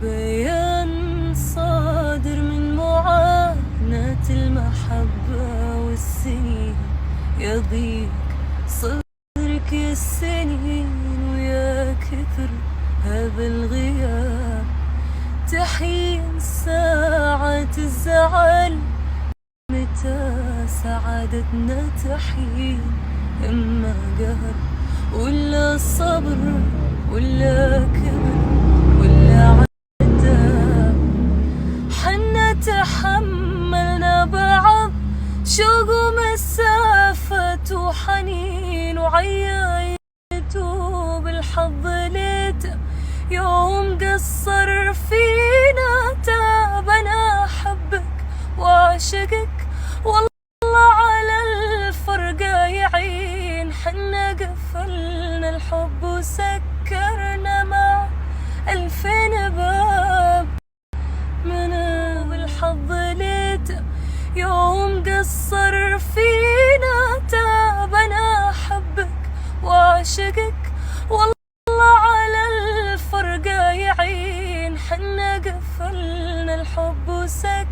بيان صادر من معاناة المحبة والسنين. يضيق صدرك يا السنين ويا كثر هذا الغياب. تحين ساعة الزعل متى سعادتنا تحين؟ إما قهر ولا صبر ولا كبر ولا عتاب. حنا تحملنا بعض شوق ومسافة وحنين وعيايته بالحظ ليته يوم قصر فينا تاب. أنا أحبك وأعشقك والله على الفرقة يعين. حنا قفلنا الحب وسكرنا مع 2000 باب. منو بالحظ ليته يوم قصر فينا تاب. أنا أحبك وأعشقك والله على الفرقة يعين. حنا قفلنا الحب وسكرنا